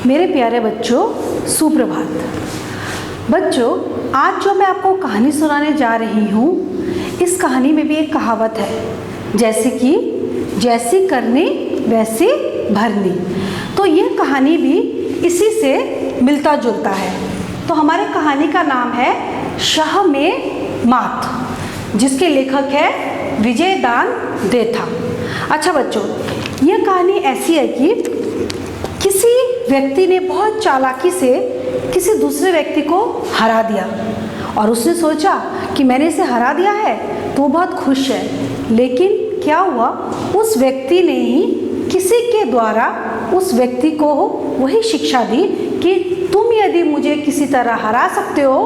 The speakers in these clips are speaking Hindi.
मेरे प्यारे बच्चों, सुप्रभात। बच्चों, आज जो मैं आपको कहानी सुनाने जा रही हूँ, इस कहानी में भी एक कहावत है, जैसे कि जैसी करनी वैसी भरनी। तो ये कहानी भी इसी से मिलता जुलता है। तो हमारे कहानी का नाम है शाह में मात, जिसके लेखक है विजयदान देथा। अच्छा बच्चों, यह कहानी ऐसी है कि किसी व्यक्ति ने बहुत चालाकी से किसी दूसरे व्यक्ति को हरा दिया और उसने सोचा कि मैंने इसे हरा दिया है तो वो बहुत खुश है। लेकिन क्या हुआ, उस व्यक्ति ने ही किसी के द्वारा उस व्यक्ति को वही शिक्षा दी कि तुम यदि मुझे किसी तरह हरा सकते हो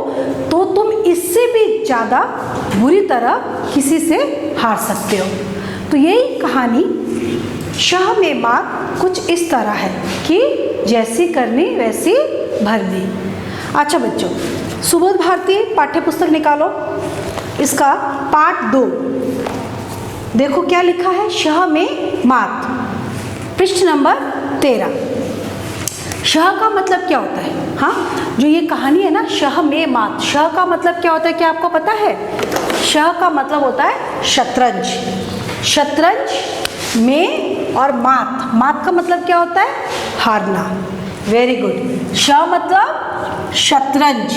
तो तुम इससे भी ज़्यादा बुरी तरह किसी से हार सकते हो। तो यही कहानी शाह में मात कुछ इस तरह है कि जैसी करनी वैसी भरनी। अच्छा बच्चों, सुबोध भारती पाठ्य पुस्तक निकालो, इसका पाठ 2 देखो क्या लिखा है। शाह में मात, पृष्ठ नंबर 13। शाह का मतलब क्या होता है? हाँ, जो ये कहानी है ना, शाह में मात, शाह का मतलब क्या होता है, क्या आपको पता है? शाह का मतलब होता है शतरंज। शतरंज में और मात, मात का मतलब क्या होता है? हारना। Very good. शाह मतलब शतरंज,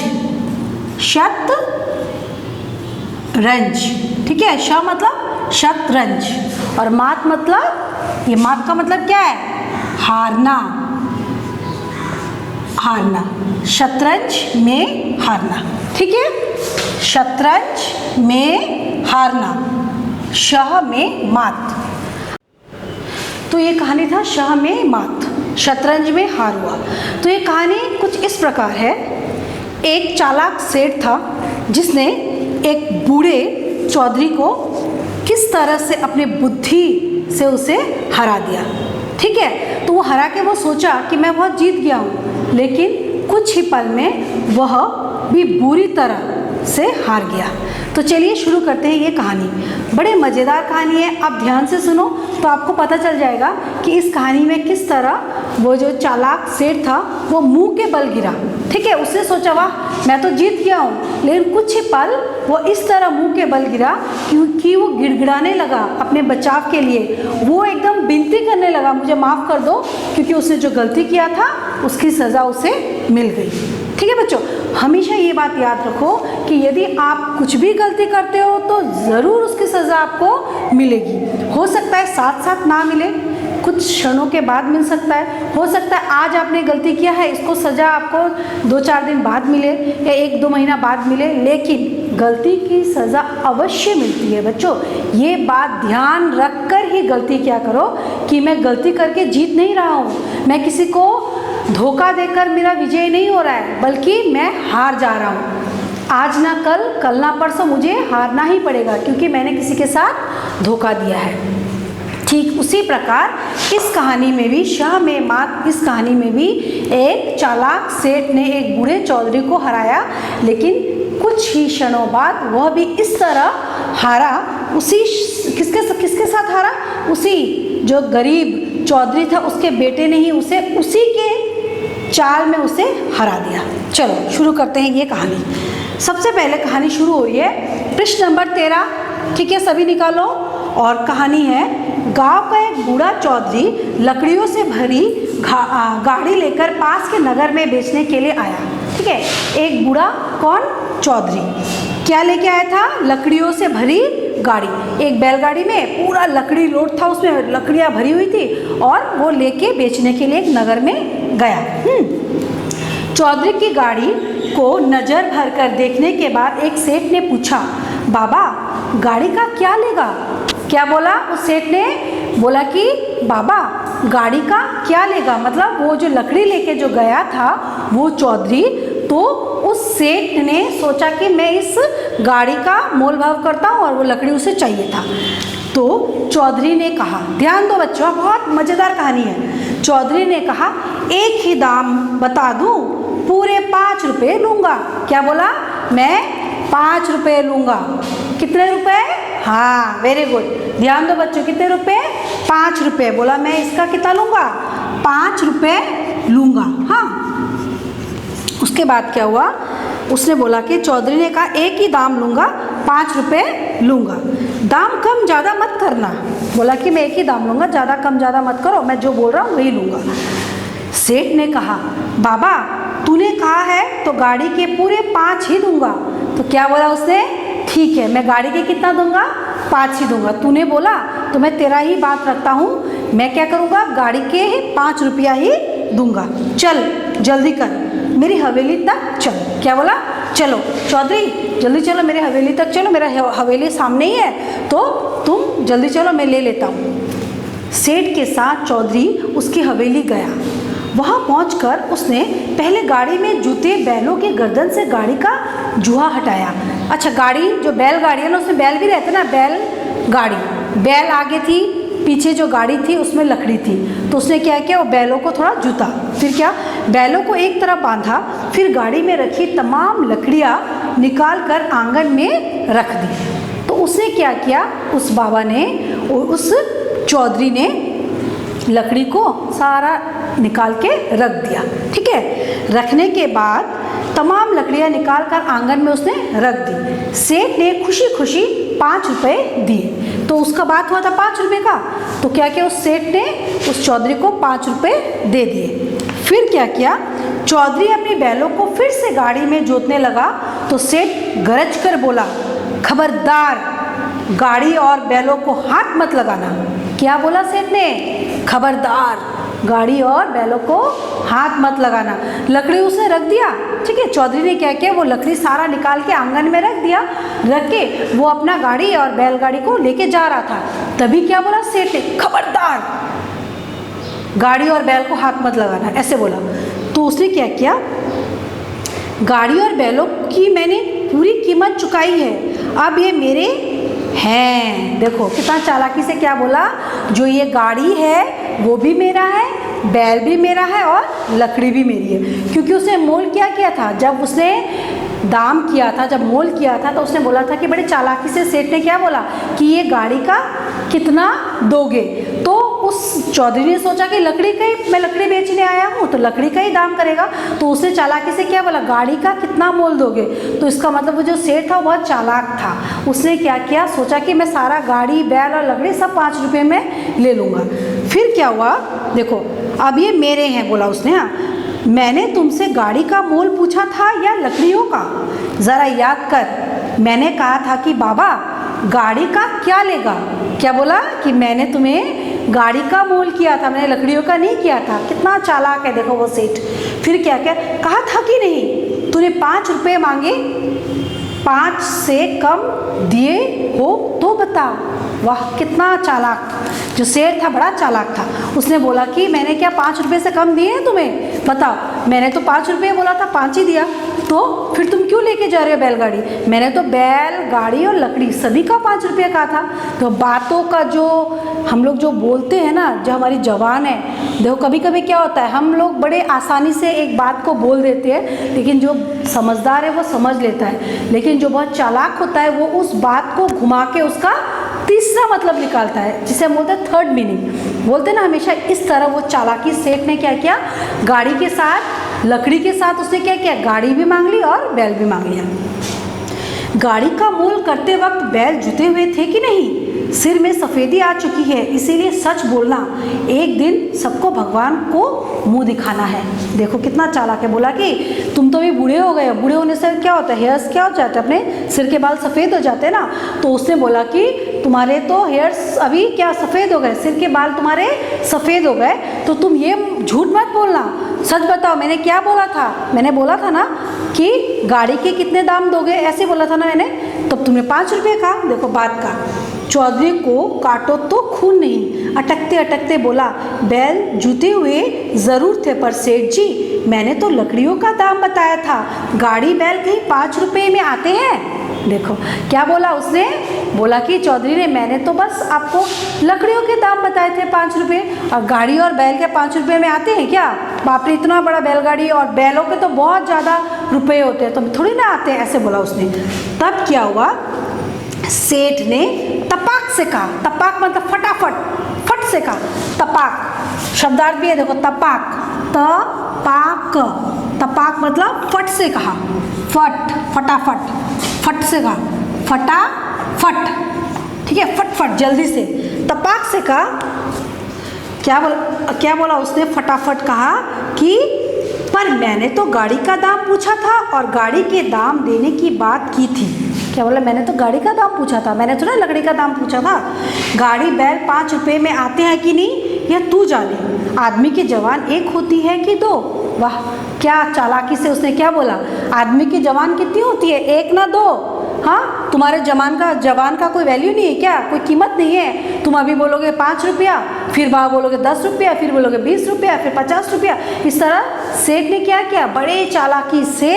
शतरंज, ठीक है। शाह मतलब शतरंज और मात मतलब, ये मात का मतलब क्या है? हारना, हारना। शतरंज में हारना, ठीक है। शतरंज में हारना, शाह में मात। तो ये कहानी था शाह में मात, शतरंज में हार हुआ। तो ये कहानी कुछ इस प्रकार है। एक चालाक सेठ था जिसने एक बूढ़े चौधरी को किस तरह से अपने बुद्धि से उसे हरा दिया, ठीक है। तो वो हरा के वो सोचा कि मैं बहुत जीत गया हूँ, लेकिन कुछ ही पल में वह भी बुरी तरह से हार गया। तो चलिए शुरू करते हैं ये कहानी। बड़े मज़ेदार कहानी है, आप ध्यान से सुनो तो आपको पता चल जाएगा कि इस कहानी में किस तरह वो जो चालाक सेठ था वो मुंह के बल गिरा, ठीक है। उसने सोचा वाह मैं तो जीत गया हूँ, लेकिन कुछ ही पल वो इस तरह मुंह के बल गिरा क्योंकि वो गिड़गिड़ाने लगा अपने बचाव के लिए। वो एकदम विनती करने लगा मुझे माफ़ कर दो, क्योंकि उसने जो गलती किया था उसकी सज़ा उसे मिल गई, ठीक है बच्चों। हमेशा ये बात याद रखो कि यदि आप कुछ भी गलती करते हो तो ज़रूर उसकी सज़ा आपको मिलेगी। हो सकता है साथ साथ ना मिले, कुछ क्षणों के बाद मिल सकता है। हो सकता है आज आपने गलती किया है, इसको सज़ा आपको 2-4 दिन बाद मिले या 1-2 महीना बाद मिले, लेकिन गलती की सज़ा अवश्य मिलती है बच्चों। ये बात ध्यान रख कर ही गलती किया करो कि मैं गलती करके जीत नहीं रहा हूँ, मैं किसी को धोखा देकर मेरा विजय नहीं हो रहा है, बल्कि मैं हार जा रहा हूँ। आज ना कल, कल ना परसों मुझे हारना ही पड़ेगा, क्योंकि मैंने किसी के साथ धोखा दिया है। ठीक उसी प्रकार इस कहानी में भी, शाह में मात, इस कहानी में भी एक चालाक सेठ ने एक बूढ़े चौधरी को हराया, लेकिन कुछ ही क्षणों बाद वह भी इस तरह हारा। उसी किसके साथ हारा? उसी जो गरीब चौधरी था उसके बेटे ने ही उसे उसी के चाल में उसे हरा दिया। चलो शुरू करते हैं ये कहानी। सबसे पहले कहानी शुरू हो रही है पृष्ठ नंबर 13, ठीक है, सभी निकालो। और कहानी है, गांव का एक बूढ़ा चौधरी लकड़ियों से भरी गाड़ी लेकर पास के नगर में बेचने के लिए आया, ठीक है। एक बूढ़ा, कौन? चौधरी, क्या लेके आया था? लकड़ियों से भरी गाड़ी। एक बैलगाड़ी में पूरा लकड़ी लोड था, उसमें लकड़ियाँ भरी हुई थी और वो लेके बेचने के लिए एक नगर में गया। चौधरी की गाड़ी को नज़र भर कर देखने के बाद एक सेठ ने पूछा, बाबा गाड़ी का क्या लेगा? क्या बोला उस सेठ ने? बोला कि बाबा गाड़ी का क्या लेगा, मतलब वो जो लकड़ी लेके जो गया था वो चौधरी, तो उस सेठ ने सोचा कि मैं इस गाड़ी का मोल भाव करता हूँ और वो लकड़ी उसे चाहिए था। तो चौधरी ने कहा, ध्यान दो बच्चों, बहुत मज़ेदार कहानी है। चौधरी ने कहा, एक ही दाम बता दूँ, पूरे 5 रुपये लूँगा। क्या बोला? मैं 5 रुपये लूँगा। कितने रुपए? हाँ, वेरी गुड, ध्यान दो बच्चों, कितने रुपए? 5 रुपये। बोला मैं इसका कितना लूँगा? 5 रुपये लूँगा। हाँ, उसके बाद क्या हुआ, उसने बोला कि चौधरी ने कहा एक ही दाम लूँगा, 5 रुपये लूँगा, दाम कम ज़्यादा मत करना। बोला कि मैं एक ही दाम लूँगा, ज़्यादा कम ज़्यादा मत करो, मैं जो बोल रहा हूँ वही लूँगा। सेठ ने कहा बाबा तूने कहा है तो गाड़ी के पूरे 5 ही दूँगा। तो क्या बोला उसने, ठीक है मैं गाड़ी के कितना दूँगा, 5 ही दूँगा, तूने बोला तो मैं तेरा ही बात रखता हूँ, मैं क्या करूँगा, गाड़ी के 5 रुपया ही दूँगा, चल जल्दी कर, मेरी हवेली तक चल। क्या बोला, चलो चौधरी जल्दी चलो मेरे हवेली तक चलो, मेरा हवेली सामने ही है, तो तुम जल्दी चलो मैं ले लेता हूँ। सेठ के साथ चौधरी उसकी हवेली गया। वहाँ पहुँचकर उसने पहले गाड़ी में जूते बैलों के गर्दन से गाड़ी का जूहा हटाया। अच्छा, गाड़ी जो बैलगाड़ी है ना, उसमें बैल भी रहते ना, बैल गाड़ी, बैल आगे थी, पीछे जो गाड़ी थी उसमें लकड़ी थी, तो उसने क्या किया, वो बैलों को थोड़ा जूता, फिर क्या, बैलों को एक तरफ बांधा, फिर गाड़ी में रखी तमाम लकड़ियाँ निकाल कर आंगन में रख दी। तो उसने क्या किया, उस बाबा ने, उस चौधरी ने लकड़ी को सारा निकाल के रख दिया। ठीक है, रखने के बाद तमाम लकड़ियाँ निकाल कर आंगन में उसने रख दी। सेठ ने खुशी खुशी 5 रुपये दिए। तो उसका बात हुआ था 5 रुपये का, तो क्या किया, उस सेठ ने उस चौधरी को 5 रुपये दे दिए। फिर क्या किया, चौधरी अपनी बैलों को फिर से गाड़ी में जोतने लगा। तो सेठ गरज कर बोला, खबरदार गाड़ी और बैलों को हाथ मत लगाना। क्या बोला सेठ ने, खबरदार गाड़ी और बैलों को हाथ मत लगाना। लकड़ी उसने रख दिया। ठीक है, चौधरी ने क्या किया, वो लकड़ी सारा निकाल के आंगन में रख दिया। रख के वो अपना गाड़ी और बैलगाड़ी को लेके जा रहा था। तभी क्या बोला सेठ ने, खबरदार गाड़ी और बैल को हाथ मत लगाना, ऐसे बोला। तो उसने क्या किया, गाड़ी और बैलों की मैंने पूरी कीमत चुकाई है, अब ये मेरे हैं। देखो कितना चालाकी से क्या बोला, जो ये गाड़ी है वो भी मेरा है, बैल भी मेरा है और लकड़ी भी मेरी है। क्योंकि उसने मोल क्या किया था, जब उसने दाम किया था, जब मोल किया था, तो उसने बोला था कि बड़े चालाकी से सेठ ने क्या बोला कि ये गाड़ी का कितना दोगे। तो उस चौधरी ने सोचा कि लकड़ी का ही, मैं लकड़ी बेचने आया हूँ तो लकड़ी का ही दाम करेगा। तो उसने चालाकी से क्या बोला, गाड़ी का कितना मोल दोगे। तो इसका मतलब वो जो सेठ था वो बहुत चालाक था। उसने क्या किया, सोचा कि मैं सारा गाड़ी बैल और लकड़ी सब 5 रुपये में ले लूँगा। फिर क्या हुआ, देखो अब ये मेरे हैं बोला उसने। हाँ, मैंने तुमसे गाड़ी का मोल पूछा था या लकड़ियों का, ज़रा याद कर। मैंने कहा था कि बाबा गाड़ी का क्या लेगा। क्या बोला कि मैंने तुम्हें गाड़ी का मोल किया था, मैंने लकड़ियों का नहीं किया था। कितना चालाक है देखो वो सेठ। फिर क्या क्या कहा था कि नहीं, तूने 5 रुपये मांगे, 5 से कम दिए हो तो बता। वाह कितना चालाक, जो शेर था बड़ा चालाक था। उसने बोला कि मैंने क्या 5 रुपये से कम दिए हैं तुम्हें, बताओ। मैंने तो 5 रुपये बोला था, 5 ही दिया, तो फिर तुम क्यों लेके जा रहे हो बैलगाड़ी। मैंने तो बैल गाड़ी और लकड़ी सभी का 5 रुपये का था। तो बातों का जो हम लोग जो बोलते हैं ना, जो हमारी जबान है, देखो कभी कभी क्या होता है, हम लोग बड़े आसानी से एक बात को बोल देते हैं, लेकिन जो समझदार है वो समझ लेता है, लेकिन जो बहुत चालाक होता है वो उस बात को घुमा के उसका तीसरा मतलब निकालता है, जिसे हम बोलते हैं थर्ड मीनिंग। बोलते हैं ना हमेशा इस तरह वो चालाकी। सेठ ने क्या किया, गाड़ी के साथ लकड़ी के साथ उसने क्या किया, गाड़ी भी मांग ली और बैल भी मांग लिया। गाड़ी का मोल करते वक्त बैल जुते हुए थे कि नहीं, सिर में सफ़ेदी आ चुकी है, इसीलिए सच बोलना, एक दिन सबको भगवान को मुंह दिखाना है। देखो कितना चालाक है। बोला कि तुम तो भी बूढ़े हो गए हो, बूढ़े होने से क्या होता है, हेयर्स क्या हो जाते हैं, अपने सिर के बाल सफ़ेद हो जाते हैं ना। तो उसने बोला कि तुम्हारे तो हेयर्स अभी क्या सफ़ेद हो गए, सिर के बाल तुम्हारे सफ़ेद हो गए, तो तुम ये झूठ मत बोलना, सच बताओ मैंने क्या बोला था। मैंने बोला था ना कि गाड़ी के कितने दाम दोगे, ऐसे बोला था ना मैंने, तब तुमने 5 रुपये का। देखो बात का। चौधरी को काटो तो खून नहीं, अटकते अटकते बोला, बैल जूते हुए ज़रूर थे, पर सेठ जी मैंने तो लकड़ियों का दाम बताया था, गाड़ी बैल कहीं 5 रुपये में आते हैं। देखो क्या बोला उसने, बोला कि चौधरी ने मैंने तो बस आपको लकड़ियों के दाम बताए थे 5 रुपये, और गाड़ी और बैल के 5 रुपये में आते हैं क्या। बाप रे, इतना बड़ा बैलगाड़ी और बैलों के तो बहुत ज़्यादा रुपये होते हैं, तो थोड़ी ना आते हैं, ऐसे बोला उसने। तब क्या हुआ, सेठ ने तपाक से कहा, तपाक मतलब फटाफट, फट से कहा, तपाक शब्दार्थ भी है देखो, तपाक, तपाक, तपाक मतलब फट से कहा, फट, फटाफट, फट से कहा, फटाफट, ठीक है, फटफट जल्दी से। तपाक से कहा, क्या बोला उसने, फटाफट कहा कि पर मैंने तो गाड़ी का दाम पूछा था और गाड़ी के दाम देने की बात की थी। क्या बोला, मैंने तो गाड़ी का दाम पूछा था, मैंने तो ना लकड़ी का दाम पूछा था। गाड़ी बैल 5 रुपये में आते हैं कि नहीं, यह तू जाने। आदमी की जवान एक होती है कि 2? वाह, क्या चालाकी से उसने क्या बोला, आदमी की जवान कितनी होती है, 1 ना 2? हाँ, तुम्हारे जवान का कोई वैल्यू नहीं है क्या, कोई कीमत नहीं है? तुम अभी बोलोगे 5 रुपया, फिर बाद बोलोगे 10 रुपया, फिर बोलोगे 20 रुपया, फिर 50 रुपया। इस तरह सेठ ने क्या किया, बड़े चालाकी से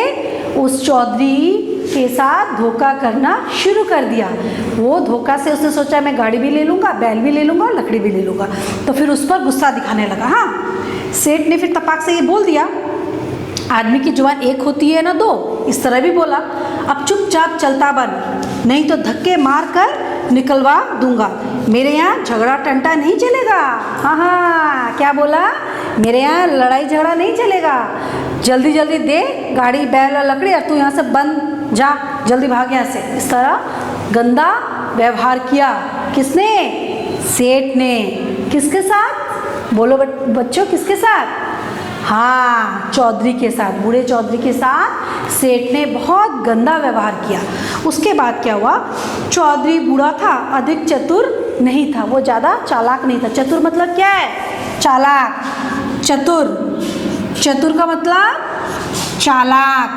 उस चौधरी के साथ धोखा करना शुरू कर दिया। वो धोखा से उसने सोचा मैं गाड़ी भी ले लूँगा, बैल भी ले लूँगा और लकड़ी भी ले लूँगा, तो फिर उस पर गुस्सा दिखाने लगा। हाँ, सेठ ने फिर तपाक से ये बोल दिया, आदमी की जुबान 1 होती है ना 2, इस तरह भी बोला। अब चुपचाप चलता बन, नहीं तो धक्के मार कर निकलवा दूंगा। मेरे यहाँ झगड़ा टंटा नहीं चलेगा। हाँ हाँ, क्या बोला, मेरे यहाँ लड़ाई झगड़ा नहीं चलेगा। जल्दी जल्दी दे गाड़ी, बैल और लकड़ी, और तू यहाँ से बंद जा, जल्दी भाग यहाँ से। इस तरह गंदा व्यवहार किया। किसने? सेठ ने। किसके साथ? बोलो बच्चों, किसके साथ? हाँ, चौधरी के साथ, बूढ़े चौधरी के साथ सेठ ने बहुत गंदा व्यवहार किया। उसके बाद क्या हुआ, चौधरी बूढ़ा था, अधिक चतुर नहीं था, वो ज़्यादा चालाक नहीं था। चतुर मतलब क्या है? चालाक। चतुर, चतुर का मतलब चालाक,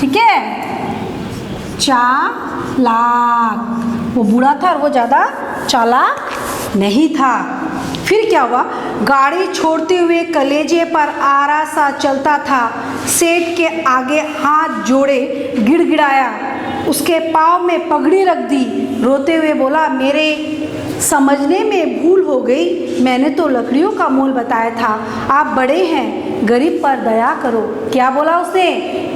ठीक है, चालाक। वो बूढ़ा था और वो ज़्यादा चालाक नहीं था। फिर क्या हुआ, गाड़ी छोड़ते हुए कलेजे पर आरा सा चलता था। सेठ के आगे हाथ जोड़े गिड़गिड़ाया, उसके पाँव में पगड़ी रख दी, रोते हुए बोला, मेरे समझने में भूल हो गई, मैंने तो लकड़ियों का मोल बताया था। आप बड़े हैं, गरीब पर दया करो। क्या बोला उसने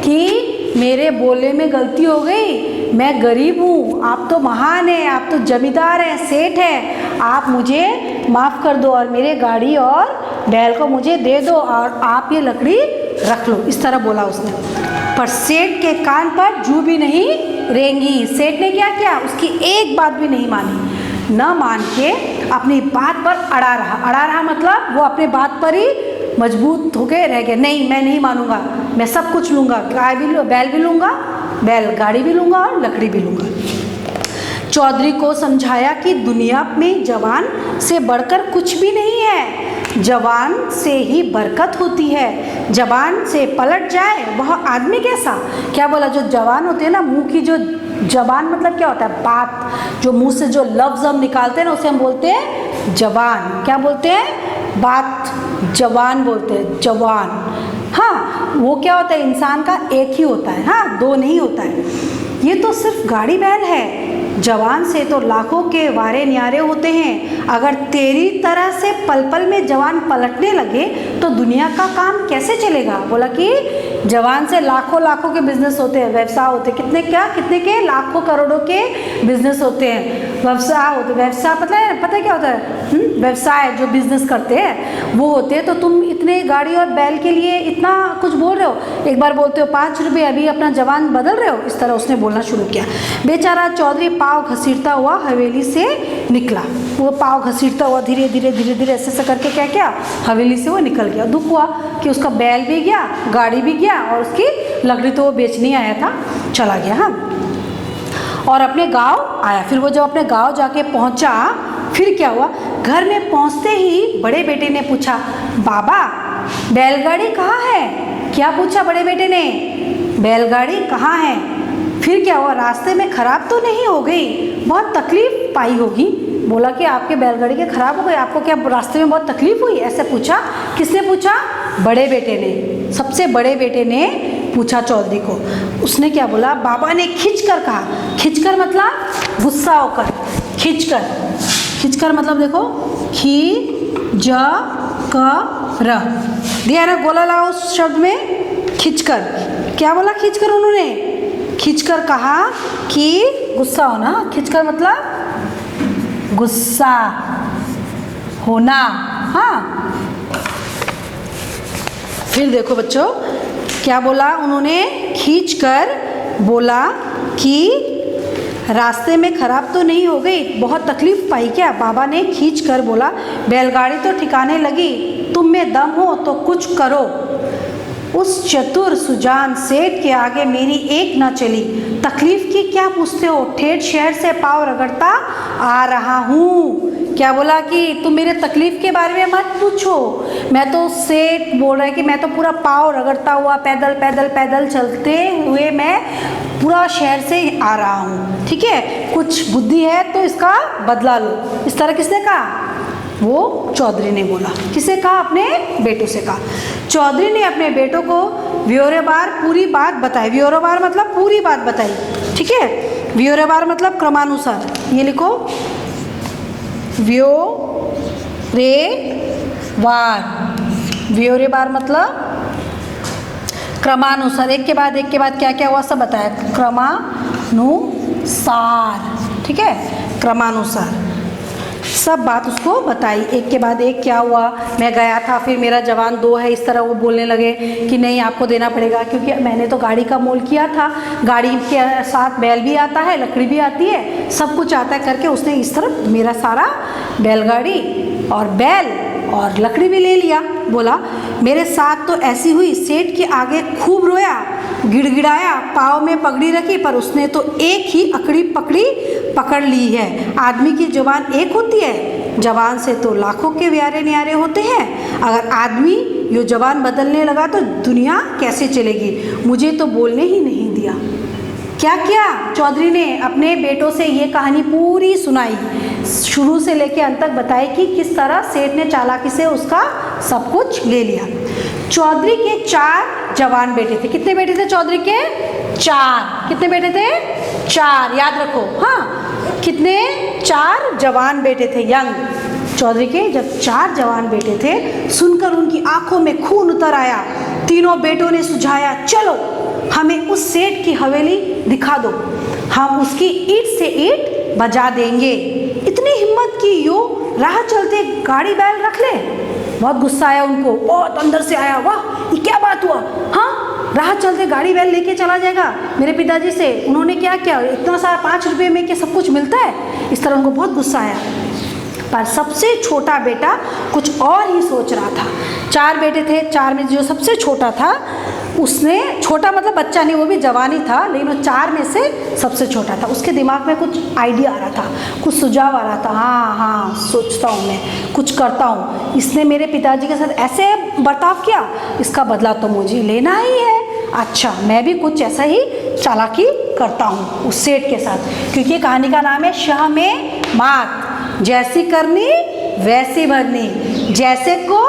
कि मेरे बोलने में गलती हो गई, मैं गरीब हूँ, आप तो महान हैं, आप तो जमींदार हैं, सेठ हैं, आप मुझे माफ़ कर दो और मेरे गाड़ी और बैल को मुझे दे दो और आप ये लकड़ी रख लो। इस तरह बोला उसने। पर सेठ के कान पर जू भी नहीं रेंगी। सेठ ने क्या किया, उसकी एक बात भी नहीं मानी। न मान के अपनी बात पर अड़ा रहा। अड़ा रहा मतलब वो अपने बात पर ही मजबूत होके रह गया। नहीं, मैं नहीं मानूंगा, मैं सब कुछ लूँगा, गाय भी बैल भी लूँगा, बैल गाड़ी भी लूँगा और लकड़ी भी लूँगा। चौधरी को समझाया कि दुनिया में जवान से बढ़कर कुछ भी नहीं है, जवान से ही बरकत होती है। जवान से पलट जाए वह आदमी कैसा। क्या बोला, जो जवान होते हैं ना, मुंह की जो जवान मतलब क्या होता है, बात, जो मुंह से जो लफ्ज़ हम निकालते हैं ना, उसे हम बोलते हैं जवान। क्या बोलते हैं, बात जवान बोलते हैं, जवान। हाँ, वो क्या होता है, इंसान का एक ही होता है, हाँ, 2 नहीं होता है। ये तो सिर्फ गाड़ी बैल है, जवान से तो लाखों के वारे न्यारे होते हैं। अगर तेरी तरह से पल पल में जवान पलटने लगे तो दुनिया का काम कैसे चलेगा। बोला कि जवान से लाखों लाखों के बिजनेस होते हैं, व्यवसाय होते हैं, कितने के लाखों करोड़ों के बिजनेस होते हैं, व्यवसाय होते। व्यवसाय पता है क्या होता है, व्यवसाय जो बिजनेस करते हैं वो होते हैं। तो तुम इतने गाड़ी और बैल के लिए इतना कुछ बोल रहे हो, एक बार बोलते हो 5 रुपये, अभी अपना जवान बदल रहे हो। इस तरह उसने बोलना शुरू किया। बेचारा चौधरी पाँव घसीटता हुआ हवेली से निकला। वो पाँव घसीटता हुआ धीरे धीरे ऐसे करके क्या किया, हवेली से वो निकल गया। दुख हुआ कि उसका बैल भी गया, गाड़ी भी गया और उसकी लकड़ी तो वो बेचने आया था, चला गया। हाँ, और अपने गांव आया। फिर वो जब अपने गांव जाके पहुंचा, फिर क्या हुआ, घर में पहुंचते ही बड़े बेटे ने पूछा, बाबा बैलगाड़ी कहाँ है। क्या पूछा बड़े बेटे ने, बैलगाड़ी कहाँ है। फिर क्या हुआ, रास्ते में खराब तो नहीं हो गई, बहुत तकलीफ पाई होगी। बोला कि आपके बैलगाड़ी के खराब हो गई, आपको क्या रास्ते में बहुत तकलीफ हुई, ऐसे पूछा। किसने पूछा, बड़े बेटे ने। सबसे बड़े बेटे ने पूछा चौधरी को। उसने क्या बोला, बाबा ने खिंचकर कहा। खिंचकर मतलब गुस्सा होकर, खिंचकर मतलब देखो, खी ज क र दिया ना, गोला लगाओ उस शब्द में, खिंचकर। क्या बोला खिंचकर, उन्होंने खिंचकर कहा कि गुस्सा होना। खिंचकर मतलब गुस्सा, होना। हाँ, फिर देखो बच्चों क्या बोला उन्होंने, खींचकर बोला कि रास्ते में खराब तो नहीं हो गई, बहुत तकलीफ पाई क्या? बाबा ने खींच कर बोला, बैलगाड़ी तो ठिकाने लगी, तुम में दम हो तो कुछ करो। उस चतुर सुजान सेठ के आगे मेरी एक न चली, तकलीफ की क्या पूछते हो, ठेठ शहर से पाँव रगड़ता आ रहा हूँ। क्या बोला कि तुम मेरे तकलीफ के बारे में मत पूछो, मैं तो सेठ बोल रहा है कि मैं तो पूरा पाँव रगड़ता हुआ पैदल पैदल पैदल चलते हुए मैं पूरा शहर से आ रहा हूँ, ठीक है, कुछ बुद्धि है तो इसका बदला लो। इस तरह किसने कहा? वो चौधरी ने बोला। किसे कहा? अपने बेटों से कहा। चौधरी ने अपने बेटों को ब्यौरेवार पूरी बात बताई। ब्यौरेवार मतलब पूरी बात बताई, ठीक है। ब्यौरेवार मतलब क्रमानुसार, ये लिखो, ब्यौरेवार। ब्यौरेवार मतलब क्रमानुसार, एक के बाद क्या क्या हुआ सब बताया, क्रमानुसार, ठीक है, क्रमानुसार सब बात उसको बताई, एक के बाद एक क्या हुआ, मैं गया था, फिर मेरा जवान 2 है, इस तरह वो बोलने लगे कि नहीं आपको देना पड़ेगा क्योंकि मैंने तो गाड़ी का मोल किया था, गाड़ी के साथ बैल भी आता है, लकड़ी भी आती है, सब कुछ आता है करके उसने इस तरफ मेरा सारा बैलगाड़ी और बैल और लकड़ी भी ले लिया। बोला मेरे साथ तो ऐसी हुई, सेठ के आगे खूब रोया, गिड़गिड़ाया, पाँव में पगड़ी रखी, पर उसने तो एक ही अकड़ी पकड़ ली है। आदमी की जुबान एक होती है, जबान से तो लाखों के व्यारे न्यारे होते हैं। अगर आदमी यो जबान बदलने लगा तो दुनिया कैसे चलेगी। मुझे तो बोलने ही नहीं दिया। क्या किया? चौधरी ने अपने बेटों से ये कहानी पूरी सुनाई, शुरू से लेकर अंत तक बताई कि किस तरह सेठ ने चालाकी से उसका सब कुछ ले लिया। चौधरी के 4 जवान बेटे थे। कितने बेटे थे चौधरी के? 4। कितने बेटे थे? 4, याद रखो। हाँ, कितने? 4 जवान बेटे थे। यंग चौधरी के जब 4 जवान बेटे थे, सुनकर उनकी आंखों में खून उतर आया। तीनों बेटों ने सुझाया, चलो हमें उस सेठ की हवेली दिखा दो, हम उसकी ईंट से ईंट बजा देंगे। इतनी हिम्मत की यो राह चलते गाड़ी बैल रख ले। बहुत गुस्सा आया उनको, बहुत अंदर से आया, वाह ये क्या बात हुआ, हाँ राह चलते गाड़ी बैल लेके चला जाएगा मेरे पिताजी से, उन्होंने क्या किया, इतना सारा 5 रुपये में क्या सब कुछ मिलता है। इस तरह उनको बहुत गुस्सा आया। पर सबसे छोटा बेटा कुछ और ही सोच रहा था। 4 बेटे थे, 4 में जो सबसे छोटा था उसने, छोटा मतलब बच्चा नहीं, वो भी जवान ही था, लेकिन वो 4 में से सबसे छोटा था। उसके दिमाग में कुछ आइडिया आ रहा था, कुछ सुझाव आ रहा था। हाँ सोचता हूँ मैं, कुछ करता हूँ, इसने मेरे पिताजी के साथ ऐसे बर्ताव किया, इसका बदला तो मुझे लेना ही है। अच्छा मैं भी कुछ ऐसा ही चालाकी करता हूँ उस सेठ के साथ, क्योंकि कहानी का नाम है शाह में मात। जैसी करनी वैसी भरनी, जैसे को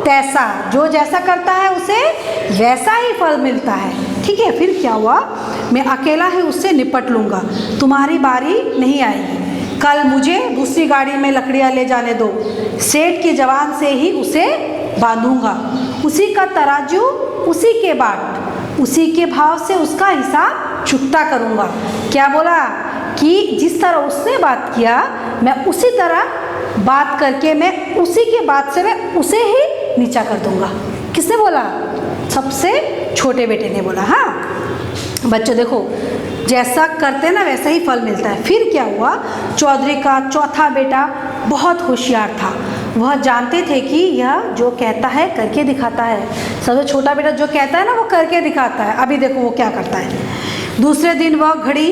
तैसा, जो जैसा करता है उसे वैसा ही फल मिलता है, ठीक है। फिर क्या हुआ, मैं अकेला ही उससे निपट लूँगा, तुम्हारी बारी नहीं आएगी। कल मुझे दूसरी गाड़ी में लकड़ियाँ ले जाने दो, सेठ की जवान से ही उसे बांधूंगा, उसी का तराजू उसी के बाट, उसी के भाव से उसका हिसाब चुकता करूँगा। क्या बोला कि जिस तरह उसने बात किया मैं उसी तरह बात करके मैं उसी के बात से मैं उसे ही नीचा कर दूंगा। किसने बोला? सबसे छोटे बेटे ने बोला। हाँ बच्चों देखो, जैसा करते ना वैसा ही फल मिलता है। फिर क्या हुआ, चौधरी का चौथा बेटा बहुत होशियार था। वह जानते थे कि यह जो कहता है करके दिखाता है। सबसे छोटा बेटा जो कहता है ना वो करके दिखाता है। अभी देखो वो क्या करता है। दूसरे दिन वह घड़ी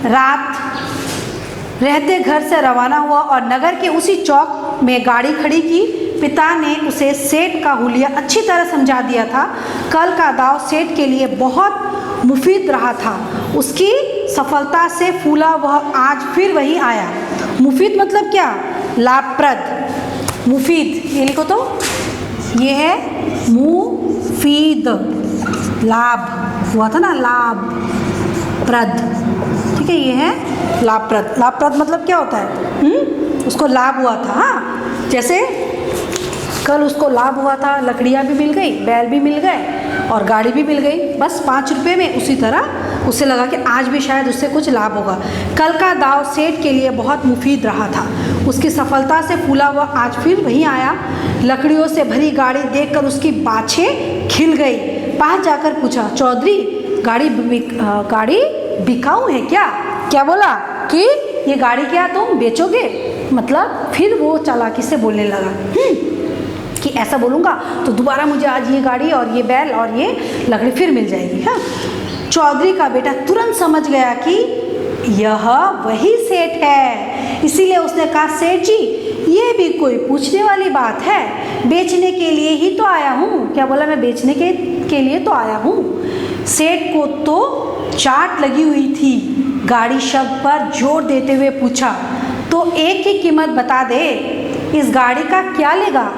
रात रहते घर से रवाना हुआ और नगर के उसी चौक में गाड़ी खड़ी की। पिता ने उसे सेठ का हुलिया अच्छी तरह समझा दिया था। कल का दाव सेठ के लिए बहुत मुफीद रहा था। उसकी सफलता से फूला वह आज फिर वही आया। मुफीद मतलब क्या? लाभप्रद। मुफीद ये लिखो तो, ये है मुफीद, लाभ हुआ था ना, लाभप्रद, ठीक है, ये है लाभप्रद। लाभप्रद मतलब क्या होता है? उसको लाभ हुआ था। हाँ जैसे कल उसको लाभ हुआ था, लकड़ियाँ भी मिल गई, बैल भी मिल गए और गाड़ी भी मिल गई, बस 5 रुपये में। उसी तरह उसे लगा कि आज भी शायद उससे कुछ लाभ होगा। कल का दाव सेठ के लिए बहुत मुफीद रहा था। उसकी सफलता से फूला हुआ आज फिर वहीं आया। लकड़ियों से भरी गाड़ी देखकर उसकी बाछें खिल गई। पास जाकर पूछा, चौधरी गाड़ी बिकाऊ है क्या? क्या बोला कि ये गाड़ी क्या तुम बेचोगे? मतलब फिर वो चालाकी से बोलने लगा कि ऐसा बोलूँगा तो दोबारा मुझे आज ये गाड़ी और ये बैल और ये लकड़ी फिर मिल जाएगी। हाँ, चौधरी का बेटा तुरंत समझ गया कि यह वही सेठ है, इसीलिए उसने कहा, सेठ जी ये भी कोई पूछने वाली बात है, बेचने के लिए ही तो आया हूँ। क्या बोला? मैं बेचने के लिए तो आया हूँ। सेठ को तो चाट लगी हुई थी। गाड़ी शब्द पर जोर देते हुए पूछा, तो एक ही कीमत बता दे, इस गाड़ी का क्या लेगा?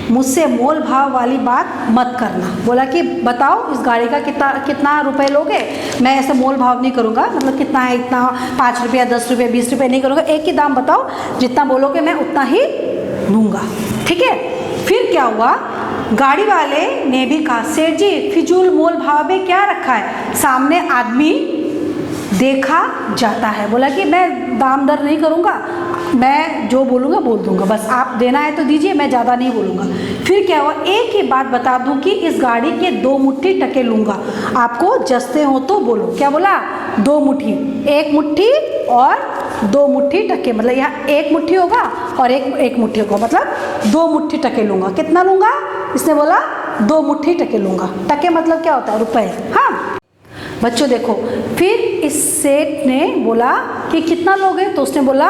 मुझसे मोल भाव वाली बात मत करना। बोला कि बताओ इस गाड़ी का कितना रुपए लोगे? मैं ऐसे मोल भाव नहीं करूँगा, मतलब कितना है इतना, 5 रुपया 10 रुपये 20 रुपये नहीं करूँगा, एक ही दाम बताओ, जितना बोलोगे मैं उतना ही लूँगा। ठीक है। फिर क्या हुआ, गाड़ी वाले ने भी कहा, सेठ जी फिजूल मोल भाव में क्या रखा है, सामने आदमी देखा जाता है। बोला कि मैं दाम दर नहीं करूँगा, मैं जो बोलूँगा बोल दूँगा, बस आप देना है तो दीजिए, मैं ज़्यादा नहीं बोलूँगा। फिर क्या हुआ, एक ही बात बता दूँ कि इस गाड़ी के 2 मुट्ठी टके लूँगा, आपको जसते हो तो बोलो। क्या बोला? 2 मुट्ठी, 1 मुट्ठी और 2 मुट्ठी टके, मतलब यहाँ 1 मुट्ठी होगा और एक मुट्ठी होगा, मतलब 2 मुट्ठी टके लूँगा। कितना लूँगा? इसने बोला 2 मुट्ठी टके लूँगा। टके मतलब क्या होता है? रुपए। हाँ बच्चों देखो, फिर इस सेठ ने बोला कि कितना लोगे? तो उसने बोला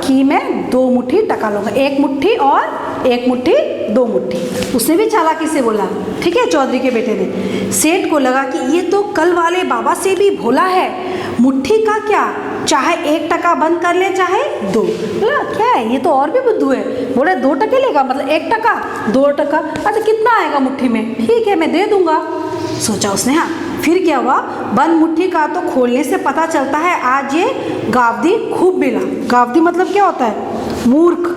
कि मैं 2 मुट्ठी टका लूँगा, 1 मुट्ठी और 1 मुट्ठी 2 मुट्ठी। उसने भी चालाकी से बोला। ठीक है, चौधरी के बेटे ने। सेठ को लगा कि ये तो कल वाले बाबा से भी भोला है, मुट्ठी का क्या, चाहे 1 टका बंद कर ले चाहे 2। बोला क्या है, ये तो और भी बुद्धू है। बोले 2 टके लेगा, मतलब 1 टका 2 टका, अच्छा कितना आएगा मुट्ठी में? ठीक है मैं दे दूँगा, सोचा उसने। हाँ, फिर क्या हुआ, बंद मुट्ठी का तो खोलने से पता चलता है आज ये गावदी खूब मिला। गावदी मतलब क्या होता है? मूर्ख।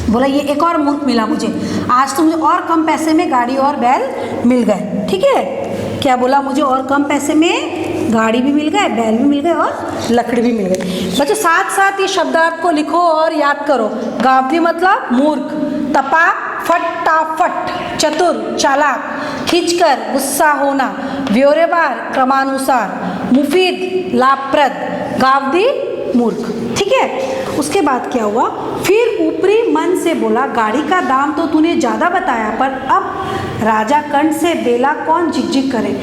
बोला ये एक और मूर्ख मिला मुझे, आज तो मुझे और कम पैसे में गाड़ी और बैल मिल गए। ठीक है, क्या बोला? मुझे और कम पैसे में गाड़ी भी मिल गए, बैल भी मिल गए और लकड़ी भी मिल गई। बच्चों साथ साथ ये शब्दार्थ को लिखो और याद करो। गावदी मतलब मूर्ख, तपा फटाफट, चतुर चालाक, खींचकर गुस्सा होना, ब्यौरेवार क्रमानुसार, मुफीद लाभप्रद, गावदी मूर्ख। ठीक है। उसके बाद क्या हुआ, फिर ऊपरी मन से बोला, गाड़ी का दाम तो तूने ज़्यादा बताया, पर अब राजा कंठ से बेला कौन झिकझिक करे,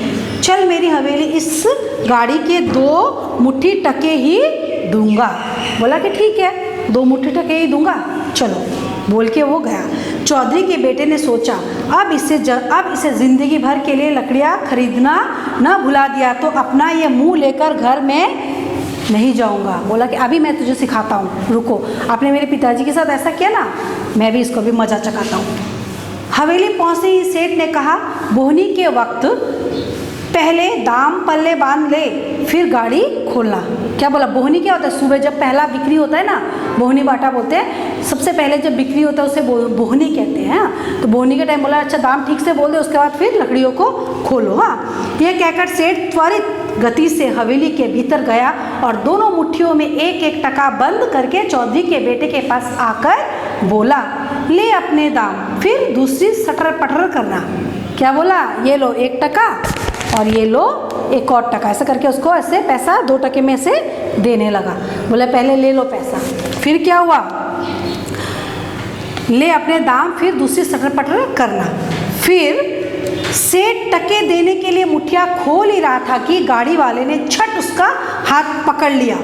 चल मेरी हवेली इस गाड़ी के 2 मुट्ठी टके ही दूंगा। बोला कि ठीक है 2 मुट्ठी टके ही दूंगा, चलो बोल के वो गया। चौधरी के बेटे ने सोचा, अब इसे ज़िंदगी भर के लिए लकड़ियाँ खरीदना न भुला दिया तो अपना ये मुंह लेकर घर में नहीं जाऊंगा। बोला कि अभी मैं तुझे सिखाता हूँ, रुको, आपने मेरे पिताजी के साथ ऐसा किया ना, मैं भी इसको भी मजा चखाता हूँ। हवेली पहुँचते ही सेठ ने कहा, बोहनी के वक्त पहले दाम पल्ले बांध ले, फिर गाड़ी खोलना। क्या बोला? बोहनी क्या होता है? सुबह जब पहला बिक्री होता है ना, बोहनी बाटा बोलते हैं, सबसे पहले जब बिक्री होता है उसे बोहनी कहते हैं। तो बोहनी के टाइम बोला, अच्छा दाम ठीक से बोल दे, उसके बाद फिर लकड़ियों को खोलो। हाँ, यह कहकर सेठ त्वरित गति से हवेली के भीतर गया और दोनों मुट्ठियों में 1-1 टका बंद करके चौधरी के बेटे के पास आकर बोला, ले अपने दाम, फिर दूसरी सटर पटर करना। क्या बोला? ये लो 1 टका और ये लो 1 और टका, ऐसा करके उसको ऐसे पैसा 2 टके में से देने लगा। बोले पहले ले लो पैसा। फिर क्या हुआ, ले अपने दाम, फिर दूसरी सटर पटर करना। फिर सेठ टके देने के लिए मुठिया खोल ही रहा था कि गाड़ी वाले ने झट उसका हाथ पकड़ लिया।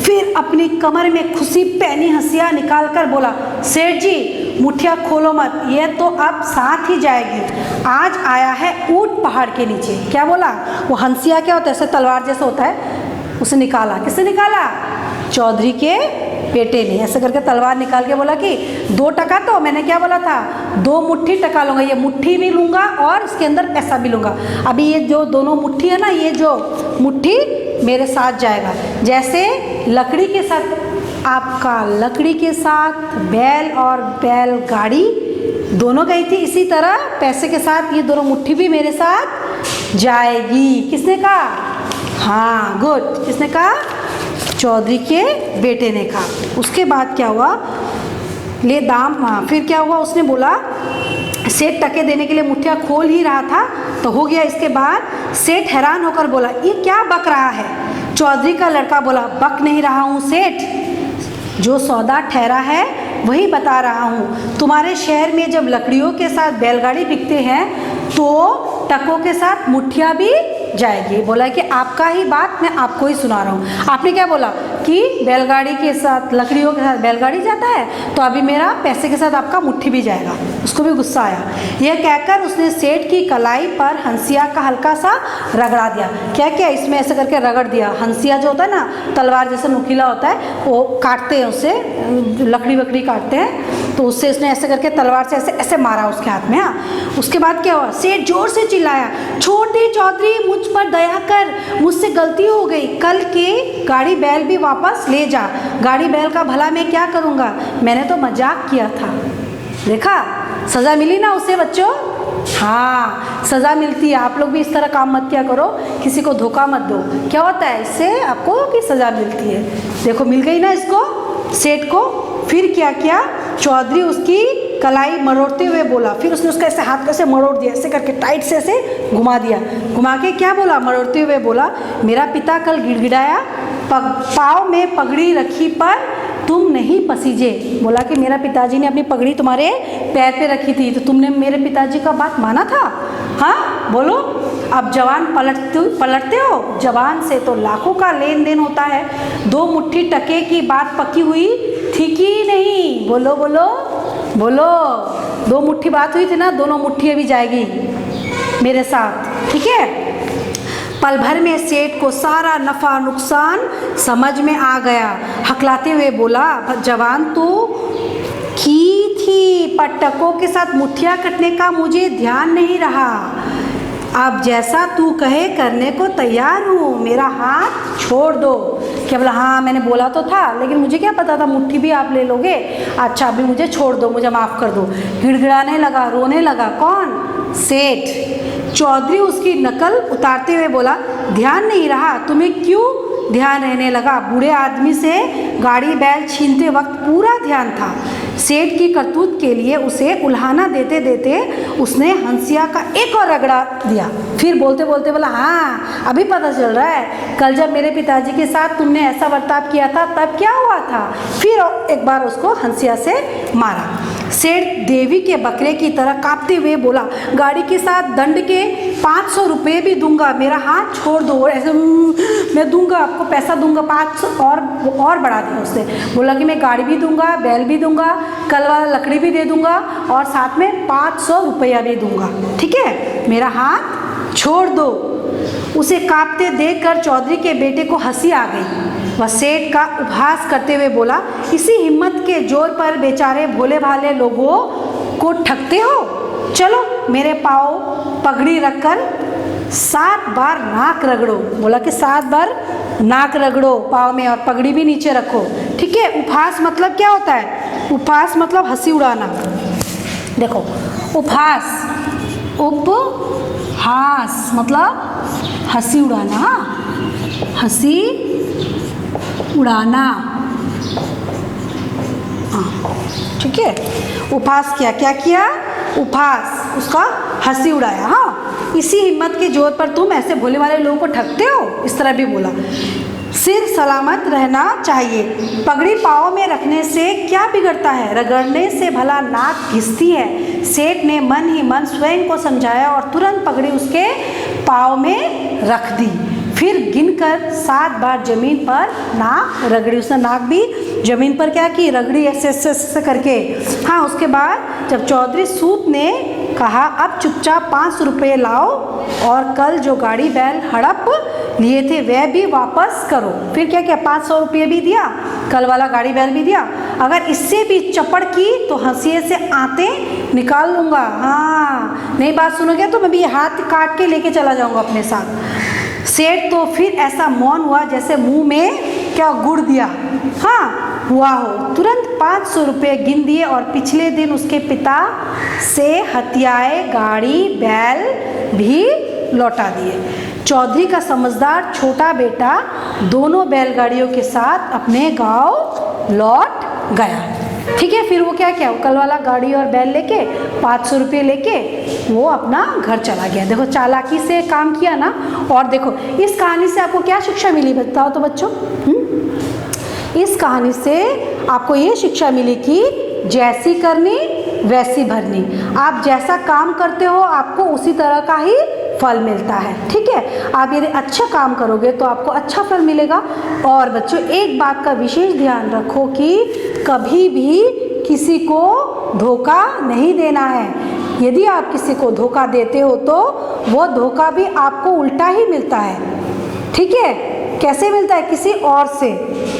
फिर अपनी कमर में खुशी पैनी हंसिया निकाल कर बोला, सेठ जी मुठिया खोलो मत, ये तो अब साथ ही जाएगी, आज आया है ऊंट पहाड़ के नीचे। क्या बोला? वो हंसिया क्या होता है? ऐसे तलवार जैसा होता है, उसे निकाला। किसने निकाला? चौधरी के बेटे ने। ऐसे करके तलवार निकाल के बोला कि 2 टका, तो मैंने क्या बोला था 2 मुट्ठी टका लूँगा, ये मुट्ठी भी लूँगा और इसके अंदर पैसा भी लूँगा। अभी ये जो दोनों मुट्ठी है ना, ये जो मुट्ठी मेरे साथ जाएगा। जैसे लकड़ी के साथ आपका लकड़ी के साथ बैल और बैलगाड़ी दोनों गई थी, इसी तरह पैसे के साथ ये दोनों मुट्ठी भी मेरे साथ जाएगी। किसने कहा? हाँ गुड, किसने कहा? चौधरी के बेटे ने कहा। उसके बाद क्या हुआ, ले दाम, फिर क्या हुआ, उसने बोला सेठ टके देने के लिए मुठ्ठियाँ खोल ही रहा था तो हो गया। इसके बाद सेठ हैरान होकर बोला, ये क्या बक रहा है? चौधरी का लड़का बोला, बक नहीं रहा हूँ सेठ, जो सौदा ठहरा है वही बता रहा हूँ। तुम्हारे शहर में जब लकड़ियों के साथ बैलगाड़ी बिकते हैं तो टकों के साथ मुठ्ठियाँ भी जाएगी। बोला कि आपका ही बात मैं आपको ही सुना रहा हूँ। आपने क्या बोला कि बैलगाड़ी के साथ, लकड़ियों के साथ बैलगाड़ी जाता है, तो अभी मेरा पैसे के साथ आपका मुट्ठी भी जाएगा। उसको भी गुस्सा आया। यह कहकर उसने सेठ की कलाई पर हंसिया का हल्का सा रगड़ा दिया। क्या क्या इसमें ऐसे करके रगड़ दिया। हंसिया जो होता है ना, तलवार जैसा नुकीला होता है, वो काटते हैं उससे, लकड़ी वकड़ी काटते हैं, तो उससे उसने ऐसे करके तलवार से ऐसे ऐसे मारा उसके हाथ में। हाँ, उसके बाद क्या हुआ, सेठ जोर से चिल्लाया, छोड़ दे चौधरी, मुझ पर दया कर, मुझसे गलती हो गई, कल के गाड़ी बैल भी वापस ले जा। गाड़ी बैल का भला मैं क्या करूँगा, मैंने तो मजाक किया था। देखा, सज़ा मिली ना उसे बच्चों। हाँ, सज़ा मिलती है। आप लोग भी इस तरह काम मत किया करो, किसी को धोखा मत दो। क्या होता है इससे आपको कि सज़ा मिलती है। देखो मिल गई ना इसको, सेठ को। फिर क्या किया, चौधरी उसकी कलाई मरोड़ते हुए बोला। फिर उसने उसका ऐसे हाथ कैसे मरोड़ दिया, ऐसे करके टाइट से ऐसे घुमा दिया। घुमा के क्या बोला, मरोड़ते हुए बोला, मेरा पिता कल गिड़गिड़ाया, पाँव में पगड़ी रखी पर तुम नहीं पसीजे। बोला कि मेरा पिताजी ने अपनी पगड़ी तुम्हारे पैर पे रखी थी तो तुमने मेरे पिताजी का बात माना था। हाँ बोलो, अब जवान पलटते हो। जवान से तो लाखों का लेन देन होता है। 2 मुट्ठी टके की बात पक्की हुई थी कि नहीं? बोलो बोलो बोलो। 2 मुट्ठी बात हुई थी ना, दोनों मुट्ठी अभी जाएगी मेरे साथ, ठीक है। पल भर में सेठ को सारा नफ़ा नुकसान समझ में आ गया। हकलाते हुए बोला, जवान तो की थी, पर टकों के साथ मुठ्ठियाँ कटने का मुझे ध्यान नहीं रहा। अब जैसा तू कहे करने को तैयार हूँ, मेरा हाथ छोड़ दो। क्या बोला, हाँ मैंने बोला तो था, लेकिन मुझे क्या पता था मुट्ठी भी आप ले लोगे। अच्छा अभी मुझे छोड़ दो, मुझे माफ़ कर दो। गिड़गिड़ाने लगा, रोने लगा। कौन? सेठ। चौधरी उसकी नकल उतारते हुए बोला, ध्यान नहीं रहा? तुम्हें क्यों ध्यान रहने लगा? बूढ़े आदमी से गाड़ी बैल छीनते वक्त पूरा ध्यान था। सेठ की करतूत के लिए उसे उल्हाना देते देते उसने हंसिया का एक और रगड़ा दिया। फिर बोलते बोलते बोला, हाँ अभी पता चल रहा है, कल जब मेरे पिताजी के साथ तुमने ऐसा बर्ताव किया था तब क्या हुआ था। फिर एक बार उसको हंसिया से मारा। सेठ देवी के बकरे की तरह कांपते हुए बोला, गाड़ी के साथ दंड के 500 रुपये भी दूंगा, मेरा हाथ छोड़ दो। ऐसे मैं दूंगा, आपको पैसा दूंगा 500 और बढ़ा दिया उसने। बोला कि मैं गाड़ी भी दूंगा, बैल भी दूंगा, कल वाला लकड़ी भी दे दूंगा और साथ में 500 रुपया भी दूंगा, ठीक है, मेरा हाथ छोड़ दो। उसे कांपते देखकर चौधरी के बेटे को हंसी आ गई। वह सेठ का उपहास करते हुए बोला, इसी हिम्मत के जोर पर बेचारे भोले भाले लोगों को ठगते हो। चलो मेरे पाँव पगड़ी रखकर 7 बार नाक रगड़ो। बोला कि 7 बार नाक रगड़ो पाँव में और पगड़ी भी नीचे रखो, ठीक है। उपहास मतलब क्या होता है? उपहास मतलब हंसी उड़ाना। देखो उपहास, उपहास मतलब हंसी उड़ाना, हंसी उड़ाना, ठीक है। उपहास किया, क्या किया? उपहास, उसका हंसी उड़ाया। हाँ, इसी हिम्मत के जोर पर तुम ऐसे भोले वाले लोगों को ठगते हो, इस तरह भी बोला। सिर सलामत रहना चाहिए, पगड़ी पाँव में रखने से क्या बिगड़ता है, रगड़ने से भला नाक घिसती है। सेठ ने मन ही मन स्वयं को समझाया और तुरंत पगड़ी उसके पाँव में रख दी। फिर गिनकर 7 बार जमीन पर नाक रगड़ी। उसने नाक भी जमीन पर क्या की, रगड़ी, ऐसे ऐसे करके। हाँ, उसके बाद जब चौधरी सूत ने कहा, अब चुपचाप 500 रुपये लाओ और कल जो गाड़ी बैल हड़प लिए थे वह भी वापस करो। फिर क्या किया, 500 रुपये भी दिया, कल वाला गाड़ी बैल भी दिया। अगर इससे भी चपड़ की तो हंसिए से आते निकाल लूँगा। हाँ, नहीं बात सुनोगे तो मैं भी हाथ काट के लेके चला जाऊँगा अपने साथ। सेठ तो फिर ऐसा मौन हुआ जैसे मुंह में क्या गुड़ दिया, हाँ हुआ हो। तुरंत 500 रुपये गिन दिए और पिछले दिन उसके पिता से हथियाए गाड़ी बैल भी लौटा दिए। चौधरी का समझदार छोटा बेटा दोनों बैलगाड़ियों के साथ अपने गांव लौट गया। ठीक है, फिर वो क्या किया, कल वाला गाड़ी और बैल लेके 500 रुपये लेके वो अपना घर चला गया। देखो चालाकी से काम किया ना। और देखो इस कहानी से आपको क्या शिक्षा मिली, बताओ तो बच्चों। इस कहानी से आपको ये शिक्षा मिली कि जैसी करनी वैसी भरनी। आप जैसा काम करते हो आपको उसी तरह का ही फल मिलता है। ठीक है, आप यदि अच्छा काम करोगे तो आपको अच्छा फल मिलेगा। और बच्चों एक बात का विशेष ध्यान रखो कि कभी भी किसी को धोखा नहीं देना है। यदि आप किसी को धोखा देते हो तो वो धोखा भी आपको उल्टा ही मिलता है। ठीक है, कैसे मिलता है, किसी और से।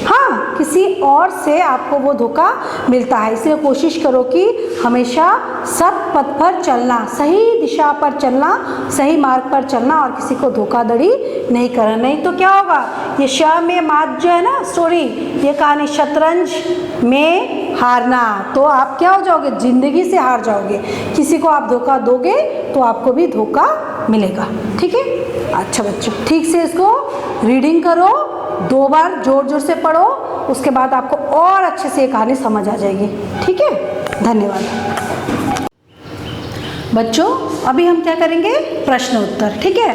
हाँ, किसी और से आपको वो धोखा मिलता है। इसलिए कोशिश करो कि हमेशा सत पथ पर चलना, सही दिशा पर चलना, सही मार्ग पर चलना और किसी को धोखाधड़ी नहीं करना। नहीं तो क्या होगा, ये श में मात जो है ना स्टोरी, ये कहानी शतरंज में हारना, तो आप क्या हो जाओगे, जिंदगी से हार जाओगे। किसी को आप धोखा दोगे तो आपको भी धोखा मिलेगा। ठीक है, अच्छा बच्चों ठीक से इसको रीडिंग करो, 2 बार जोर जोर से पढ़ो, उसके बाद आपको और अच्छे से ये कहानी समझ आ जाएगी। ठीक है, धन्यवाद बच्चों। अभी हम क्या करेंगे, प्रश्न उत्तर। ठीक है,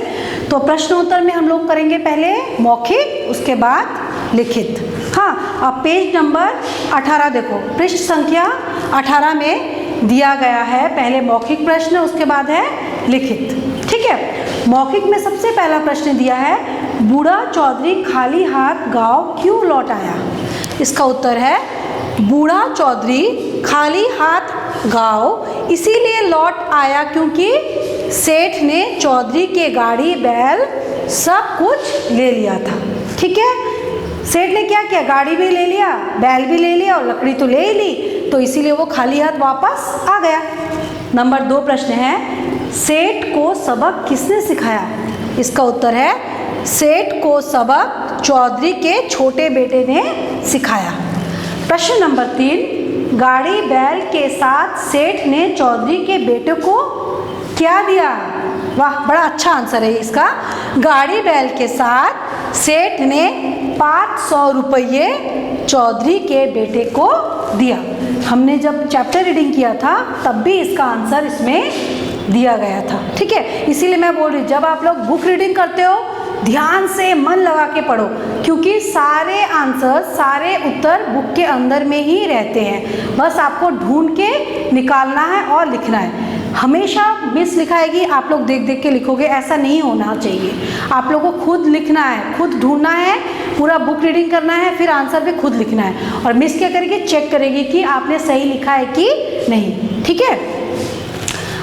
तो प्रश्न उत्तर में हम लोग करेंगे पहले मौखिक, उसके बाद लिखित। हाँ, अब पेज नंबर 18 देखो, पृष्ठ संख्या 18 में दिया गया है पहले मौखिक प्रश्न, उसके बाद है लिखित। ठीक है, मौखिक में सबसे पहला प्रश्न दिया है, बूढ़ा चौधरी खाली हाथ गांव क्यों लौट आया। इसका उत्तर है, बूढ़ा चौधरी खाली हाथ गांव इसीलिए लौट आया क्योंकि सेठ ने चौधरी के गाड़ी बैल सब कुछ ले लिया था। ठीक है, सेठ ने क्या किया, गाड़ी भी ले लिया, बैल भी ले लिया और लकड़ी तो ले ही ली, तो इसीलिए वो खाली हाथ वापस आ गया। नंबर 2 प्रश्न है, सेठ को सबक किसने सिखाया। इसका उत्तर है, सेठ को सबक चौधरी के छोटे बेटे ने सिखाया। प्रश्न नंबर 3, गाड़ी बैल के साथ सेठ ने चौधरी के बेटे को क्या दिया। वाह, बड़ा अच्छा आंसर है इसका। गाड़ी बैल के साथ सेठ ने 500 रुपये चौधरी के बेटे को दिया। हमने जब चैप्टर रीडिंग किया था तब भी इसका आंसर इसमें दिया गया था। ठीक है, इसीलिए मैं बोल रही हूँ, जब आप लोग बुक रीडिंग करते हो ध्यान से मन लगा के पढ़ो, क्योंकि सारे आंसर, सारे उत्तर बुक के अंदर में ही रहते हैं। बस आपको ढूंढ के निकालना है और लिखना है। हमेशा मिस लिखाएगी, आप लोग देख देख के लिखोगे, ऐसा नहीं होना चाहिए। आप लोगों को खुद लिखना है, खुद ढूंढना है, पूरा बुक रीडिंग करना है, फिर आंसर भी खुद लिखना है। और मिस क्या करेगी, चेक करेगी कि आपने सही लिखा है कि नहीं। ठीक है,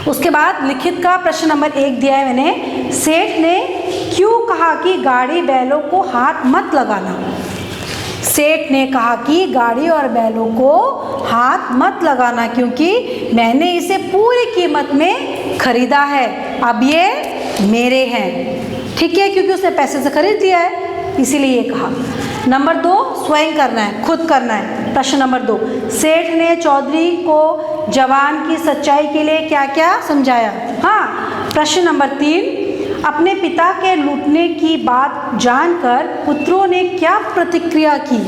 उसके बाद लिखित का प्रश्न नंबर 1 दिया है मैंने, सेठ ने क्यों कहा कि गाड़ी बैलों को हाथ मत लगाना। सेठ ने कहा कि गाड़ी और बैलों को हाथ मत लगाना क्योंकि मैंने इसे पूरी कीमत में खरीदा है, अब ये मेरे हैं। ठीक है, क्योंकि उसने पैसे से खरीद लिया है, इसीलिए ये कहा। नंबर 2, स्वयं करना है, खुद करना है। प्रश्न नंबर 2, सेठ ने चौधरी को जवान की सच्चाई के लिए क्या क्या समझाया। हाँ, प्रश्न नंबर 3, अपने पिता के लूटने की बात जानकर पुत्रों ने क्या प्रतिक्रिया की।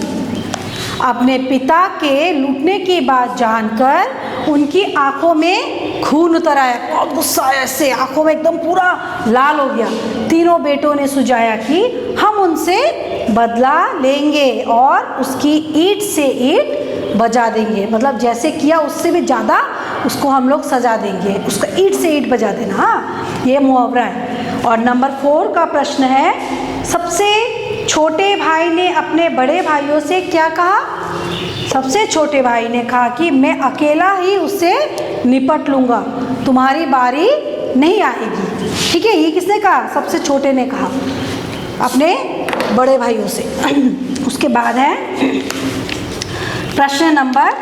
अपने पिता के लूटने की बात जानकर उनकी आंखों में खून उतर आया, बहुत गुस्सा आया, ऐसे आंखों में एकदम पूरा लाल हो गया। तीनों बेटों ने सुझाया कि हम उनसे बदला लेंगे और उसकी ईंट से ईंट बजा देंगे, मतलब जैसे किया उससे भी ज़्यादा उसको हम लोग सजा देंगे, उसका ईंट से ईंट बजा देना। हाँ, ये मुहावरा है। और नंबर 4 का प्रश्न है, सबसे छोटे भाई ने अपने बड़े भाइयों से क्या कहा। सबसे छोटे भाई ने कहा कि मैं अकेला ही उससे निपट लूँगा, तुम्हारी बारी नहीं आएगी। ठीक है, ये किसने कहा, सबसे छोटे ने कहा अपने बड़े भाइयों से। उसके बाद है प्रश्न नंबर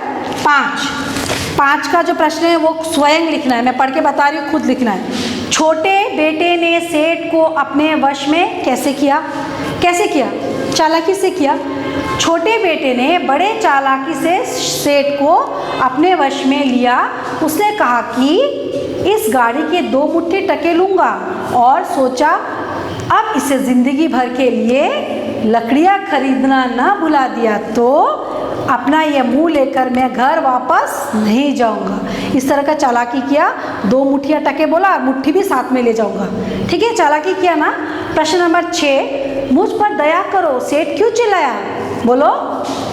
5 का जो प्रश्न है वो स्वयं लिखना है, मैं पढ़ के बता रही हूँ, खुद लिखना है। छोटे बेटे ने सेठ को अपने वश में कैसे किया। कैसे किया, चालाकी से किया। छोटे बेटे ने बड़े चालाकी से सेठ को अपने वश में लिया। उसने कहा कि इस गाड़ी के 2 मुट्ठी टके लूँगा और सोचा अब इसे ज़िंदगी भर के लिए लकड़ियाँ खरीदना ना भुला दिया तो अपना ये मुंह लेकर मैं घर वापस नहीं जाऊंगा। इस तरह का चालाकी किया, 2 मुट्ठियाँ टके बोला, मुट्ठी भी साथ में ले जाऊंगा। ठीक है, चालाकी किया ना। प्रश्न नंबर 6, मुझ पर दया करो, सेठ क्यों चिल्लाया? बोलो।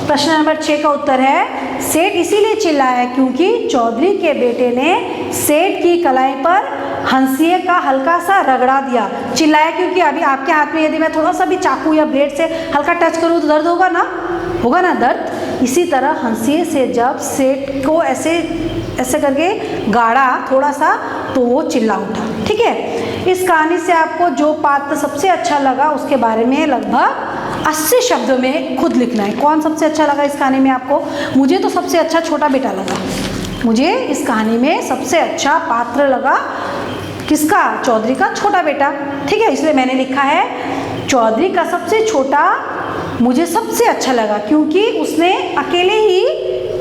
प्रश्न नंबर 6 का उत्तर है सेठ इसीलिए चिल्लाया क्योंकि चौधरी के बेटे ने सेठ की कलाई पर हंसिए का हल्का सा रगड़ा दिया। चिल्लाया क्योंकि अभी आपके हाथ में यदि मैं थोड़ा सा भी चाकू या ब्लेड से हल्का टच करूँ तो दर्द होगा ना दर्द। इसी तरह हंसिए से जब सेठ को ऐसे करके गाड़ा थोड़ा सा तो वो चिल्ला उठा। ठीक है, इस कहानी से आपको जो पात्र सबसे अच्छा लगा उसके बारे में लगभग 80 शब्दों में खुद लिखना है। कौन सबसे अच्छा लगा इस कहानी में आपको? मुझे तो सबसे अच्छा छोटा बेटा लगा। मुझे इस कहानी में सबसे अच्छा पात्र लगा किसका? चौधरी का छोटा बेटा। ठीक है, इसलिए मैंने लिखा है चौधरी का सबसे छोटा मुझे सबसे अच्छा लगा क्योंकि उसने अकेले ही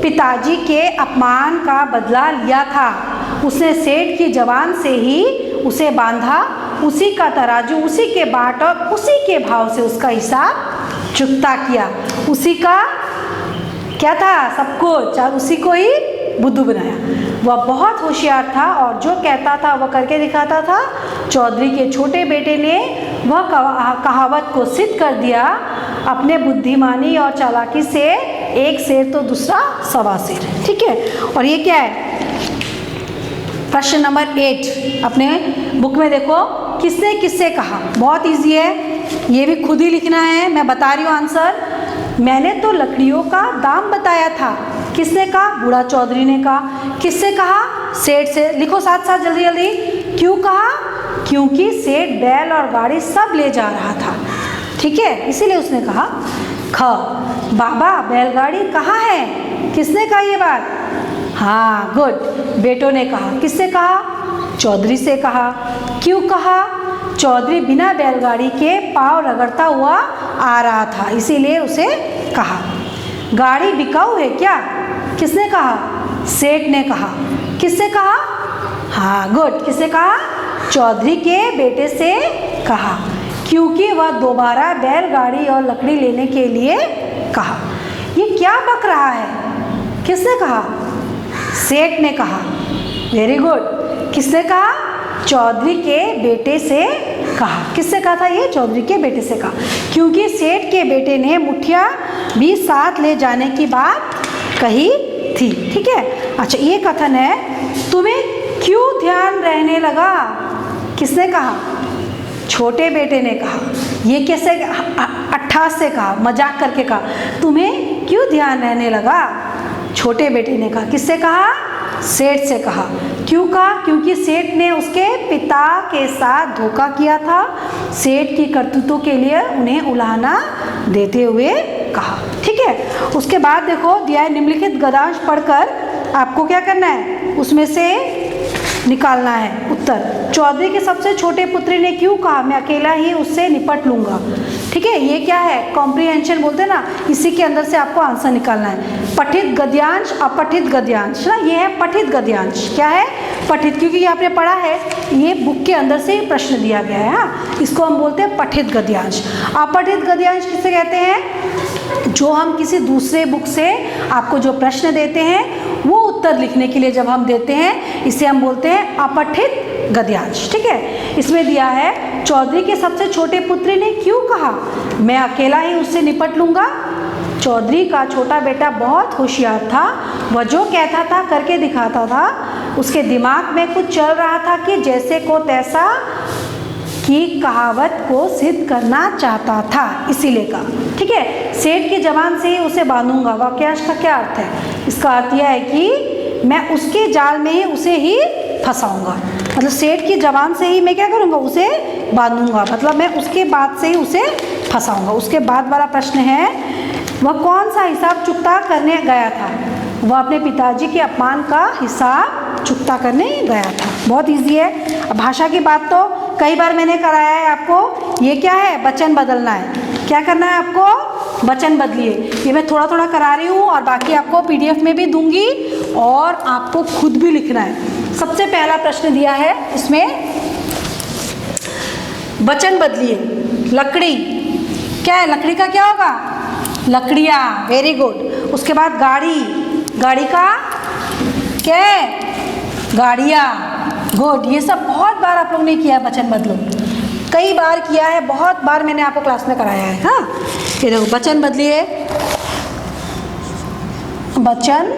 पिताजी के अपमान का बदला लिया था। उसने सेठ की जवान से ही उसे बांधा, उसी का तराजू, उसी के बाट और उसी के भाव से उसका हिसाब चुकता किया। उसी का क्या था? सब कुछ, उसी को ही बुद्धू बनाया। वह बहुत होशियार था और जो कहता था वह करके दिखाता था। चौधरी के छोटे बेटे ने वह कहावत को सिद्ध कर दिया, अपने बुद्धिमानी और चालाकी से एक शेर तो दूसरा सवा शेर। ठीक है, और ये क्या है? प्रश्न नंबर 8 अपने बुक में देखो, किसने किससे कहा? बहुत इजी है, ये भी खुद ही लिखना है। मैं बता रही हूँ आंसर। मैंने तो लकड़ियों का दाम बताया था। किसने कहा? बूढ़ा चौधरी ने कहा। किससे कहा? सेठ से। लिखो साथ साथ जल्दी जल्दी। क्यों कहा? क्योंकि सेठ बैल और गाड़ी सब ले जा रहा था। ठीक है, इसीलिए उसने कहा। ख, बाबा बैलगाड़ी कहाँ है? किसने कहा ये बात? हाँ, गुड, बेटों ने कहा। किससे कहा? चौधरी से कहा। क्यों कहा? चौधरी बिना बैलगाड़ी के पाँव रगड़ता हुआ आ रहा था, इसीलिए उसे कहा। गाड़ी बिकाऊ है क्या? किसने कहा? सेठ ने कहा। किससे कहा? हाँ, गुड, किससे कहा? चौधरी के बेटे से कहा, क्योंकि वह दोबारा बैलगाड़ी और लकड़ी लेने के लिए कहा। ये क्या बक रहा है? किसने कहा? सेठ ने कहा। वेरी गुड, किसने कहा? चौधरी के बेटे से कहा। किससे कहा था ये? चौधरी के बेटे से कहा, क्योंकि सेठ के बेटे ने मुठिया भी साथ ले जाने की बात कही थी। ठीक है, अच्छा, ये कथन है, तुम्हें क्यों ध्यान रहने लगा? किसने कहा? छोटे बेटे ने कहा। ये कैसे? अट्ठास से कहा, मजाक करके कहा, तुम्हें क्यों ध्यान रहने लगा? छोटे बेटे ने कहा। किससे कहा? सेठ से कहा। क्यों कहा? क्योंकि सेठ ने उसके पिता के साथ धोखा किया था। सेठ की करतूतों के लिए उन्हें उलाहना देते हुए कहा। ठीक है, उसके बाद देखो दिया है, निम्नलिखित गद्यांश पढ़कर आपको क्या करना है? उसमें से निकालना है उत्तर। चौधरी के सबसे छोटे पुत्री ने क्यों कहा मैं अकेला ही उससे निपट लूँगा? ठीक है, ये क्या है? कॉम्प्रिहेंशन बोलते हैं ना, इसी के अंदर से आपको आंसर निकालना है। पठित गद्यांश, अपठित गद्यांश ना, ये है पठित गद्यांश। क्या है? पठित, क्योंकि ये आपने पढ़ा है, ये बुक के अंदर से ही प्रश्न दिया गया है। हाँ, इसको हम बोलते हैं पठित गद्यांश। अपठित गद्यांश किसे कहते हैं? जो हम किसी दूसरे बुक से आपको जो प्रश्न देते हैं वो उत्तर लिखने के लिए जब हम देते हैं, इसे हम बोलते हैं अपठित गद्यांश। ठीक है, इसमें दिया है, चौधरी के सबसे छोटे पुत्री ने क्यों कहा मैं अकेला ही उससे निपट लूँगा? चौधरी का छोटा बेटा बहुत होशियार था। वह जो कहता था करके दिखाता था। उसके दिमाग में कुछ चल रहा था कि जैसे को तैसा की कहावत को सिद्ध करना चाहता था, इसीलिए कहा। ठीक है, सेठ की जबान से ही उसे बांधूंगा। वाक्यांश का क्या अर्थ है? इसका अर्थ यह है कि मैं उसके जाल में ही उसे ही फंसाऊंगा। मतलब सेठ की जबान से ही मैं क्या करूंगा? उसे बांधूंगा, मतलब मैं उसके बाद से ही उसे फंसाऊंगा। उसके बाद वाला प्रश्न है, वह कौन सा हिसाब चुकता करने गया था? वह अपने पिताजी के अपमान का हिसाब चुकता करने गया था। बहुत इजी है। अब भाषा की बात तो कई बार मैंने कराया है आपको। ये क्या है? वचन बदलना है। क्या करना है आपको? वचन बदलिए। ये मैं थोड़ा थोड़ा करा रही हूँ और बाकी आपको पीडीएफ में भी दूंगी और आपको खुद भी लिखना है। सबसे पहला प्रश्न दिया है इसमें, वचन बदलिए, लकड़ी, क्या है लकड़ी का क्या होगा? लकड़ियाँ, वेरी गुड। उसके बाद गाड़ी, गाड़ी का क्या है? गाड़ियाँ, गुड। ये सब बहुत बार आप लोग ने किया है, वचन बदलो, कई बार किया है, बहुत बार मैंने आपको क्लास में कराया है। हाँ, ये देखो वचन बदलिए, वचन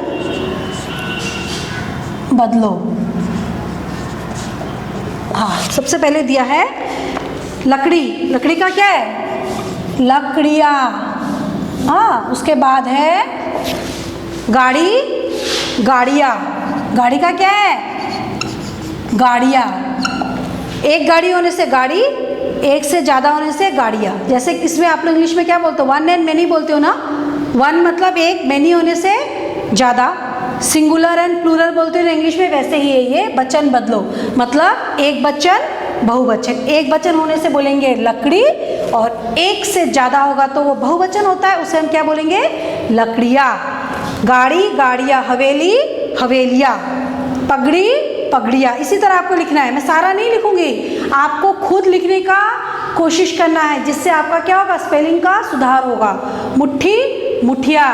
बदलो। हाँ, सबसे पहले दिया है लकड़ी, लकड़ी का क्या है? लकड़ियाँ। हाँ, उसके बाद है गाड़ी, गाड़ियाँ, गाड़ी का क्या है? गाड़ियाँ। एक गाड़ी होने से गाड़ी, एक से ज़्यादा होने से गाड़ियाँ। जैसे इसमें आप लोग इंग्लिश में क्या बोलते हो? वन एंड मैनी बोलते हो ना। वन मतलब एक, मैनी होने से ज़्यादा, सिंगुलर एंड प्लूरल बोलते हो इंग्लिश में, वैसे ही है ये वचन बदलो, मतलब एक वचन बहुवचन। एक वचन होने से बोलेंगे लकड़ी, और एक से ज़्यादा होगा तो वो बहुवचन होता है, उसे हम क्या बोलेंगे? लकड़ियाँ। गाड़ी, गाड़ियाँ, हवेली, हवेलियाँ, पगड़ी, पगड़ियाँ। इसी तरह आपको लिखना है, मैं सारा नहीं लिखूंगी, आपको खुद लिखने का कोशिश करना है, जिससे आपका क्या होगा? स्पेलिंग का सुधार होगा। मुट्ठी, मुठिया,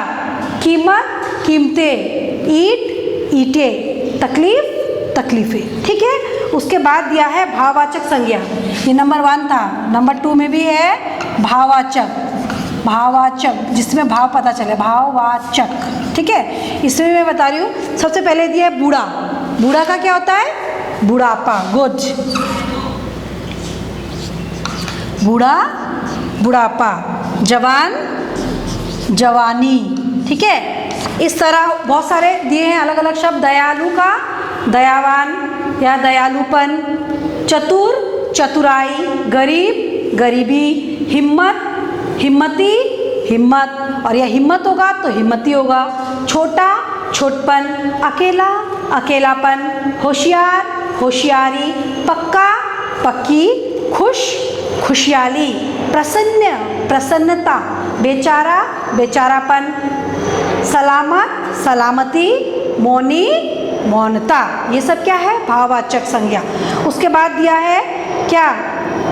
कीमत, कीमतें, ईट, ईंटे, तकलीफ, तकलीफें। ठीक है। उसके बाद दिया है भाववाचक संज्ञा, ये नंबर 1 था। नंबर 2 में भी है भाववाचक, भाववाचक जिसमें भाव पता चले, भाववाचक। ठीक है, इसमें मैं बता रही हूँ, सबसे पहले दिया है बूढ़ा, बूढ़ा का क्या होता है? बुढ़ापा, गुड। बूढ़ा, बुढ़ापा, जवान, जवानी। ठीक है, इस तरह बहुत सारे दिए हैं अलग अलग शब्द। दयालु का दयावान या दयालुपन, चतुर, चतुराई, गरीब, गरीबी, हिम्मत, हिम्मती, हिम्मत, और यह हिम्मत होगा तो हिम्मती होगा। छोटा, छोटपन, अकेला, अकेलापन, होशियार, होशियारी, पक्का, पक्की, खुश, खुशहाली, प्रसन्न, प्रसन्नता, बेचारा, बेचारापन, सलामत, सलामती, मौनी, मौनता। ये सब क्या है? भाववाचक संज्ञा। उसके बाद दिया है क्या?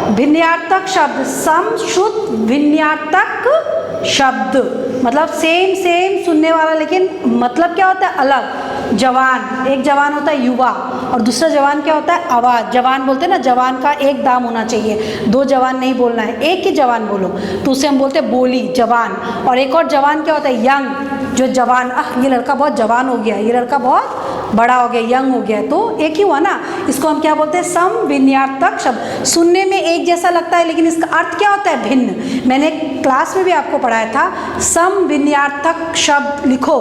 भिन्नार्थक शब्द, सम, शुद्ध, भिन्नार्थक शब्द, मतलब सेम सेम सुनने वाला, लेकिन मतलब क्या होता है? अलग। जवान, एक जवान होता है युवा, और दूसरा जवान क्या होता है? आवाज़। जवान बोलते हैं ना, जवान का एक दाम होना चाहिए, 2 जवान नहीं बोलना है, एक ही जवान बोलो, तो उसे हम बोलते हैं बोली, जवान। और एक और जवान क्या होता है? यंग, जो जवान, ये लड़का बहुत जवान हो गया, ये लड़का बहुत बड़ा हो गया, यंग हो गया, तो एक ही हुआ ना। इसको हम क्या बोलते हैं? समविन्यार्थक शब्द। सुनने में एक जैसा लगता है, लेकिन इसका अर्थ क्या होता है? भिन्न। मैंने क्लास में भी आपको पढ़ाया था, समविन्यार्थक शब्द लिखो,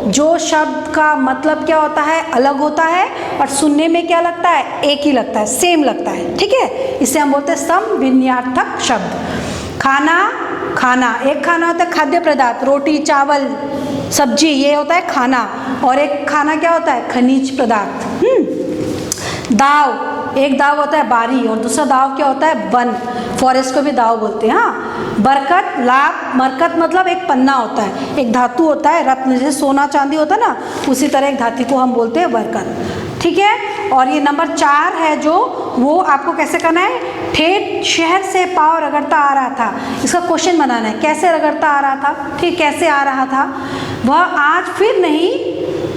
जो शब्द का मतलब क्या होता है? अलग होता है, और सुनने में क्या लगता है? एक ही लगता है, सेम लगता है। ठीक है, इसे हम बोलते हैं समविन्यार्थक शब्द। खाना, खाना, एक खाना होता है खाद्य पदार्थ, रोटी, चावल, सब्जी, ये होता है खाना। और एक खाना क्या होता है? खनिज पदार्थ। दाव, एक दाव होता है बारी, और दूसरा दाव क्या होता है? वन, फॉरेस्ट को भी दाव बोलते हैं। हाँ, बरकत, लाभ, मरकत मतलब एक पन्ना होता है, एक धातु होता है, रत्न, जैसे सोना चांदी होता है ना, उसी तरह एक धातु को हम बोलते हैं बरकत। ठीक है, और ये नंबर 4 है जो, वो आपको कैसे करना है? ठेठ शहर से पाँव रगड़ता आ रहा था, इसका क्वेश्चन बनाना है। कैसे रगड़ता आ रहा था? ठीक, कैसे आ रहा था? वह आज फिर नहीं,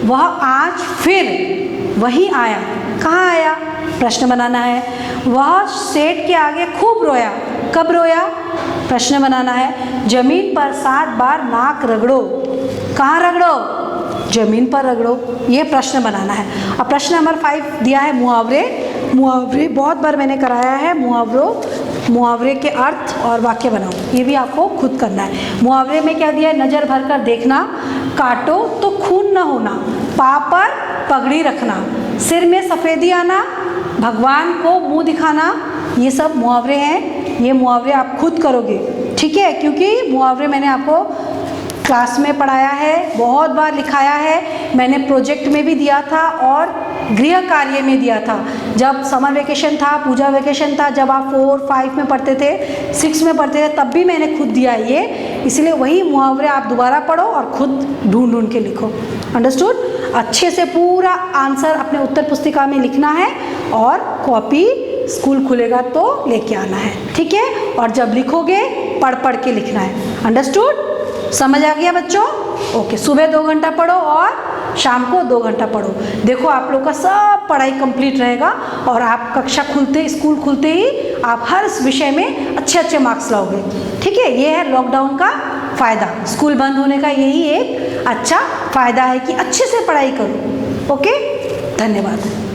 वह आज फिर वहीं आया। कहाँ आया? प्रश्न बनाना है। वह सेठ के आगे खूब रोया। कब रोया? प्रश्न बनाना है। जमीन पर 7 बार नाक रगड़ो। कहाँ रगड़ो? जमीन पर रगड़ो। ये प्रश्न बनाना है। अब प्रश्न नंबर 5 दिया है मुहावरे। मुहावरे बहुत बार मैंने कराया है। मुहावरे के अर्थ और वाक्य बनाओ, ये भी आपको खुद करना है। मुहावरे में क्या दिया है? नज़र भर कर देखना, काटो तो खून न होना, पाँव पर पगड़ी रखना, सिर में सफ़ेदी आना, भगवान को मुंह दिखाना। ये सब मुहावरे हैं। ये मुहावरे आप खुद करोगे, ठीक है, क्योंकि मुहावरे मैंने आपको क्लास में पढ़ाया है, बहुत बार लिखाया है, मैंने प्रोजेक्ट में भी दिया था और गृह कार्य में दिया था। जब समर वेकेशन था, पूजा वेकेशन था, जब आप 4, 5 में पढ़ते थे, 6 में पढ़ते थे, तब भी मैंने खुद दिया है ये। इसलिए वही मुहावरे आप दोबारा पढ़ो और खुद ढूंढ ढूंढ के लिखो। अंडरस्टूड? अच्छे से पूरा आंसर अपने उत्तर पुस्तिका में लिखना है और कॉपी स्कूल खुलेगा तो लेके आना है, ठीक है। और जब लिखोगे पढ़ पढ़ के लिखना है, अंडरस्टूड? समझ आ गया बच्चों? ओके, सुबह 2 घंटा पढ़ो और शाम को 2 घंटा पढ़ो। देखो आप लोग का सब पढ़ाई कंप्लीट रहेगा और आप कक्षा खुलते, स्कूल खुलते ही आप हर विषय में अच्छे अच्छे मार्क्स लाओगे, ठीक है। ये है लॉकडाउन का फ़ायदा, स्कूल बंद होने का यही एक अच्छा फ़ायदा है कि अच्छे से पढ़ाई करो। ओके, धन्यवाद।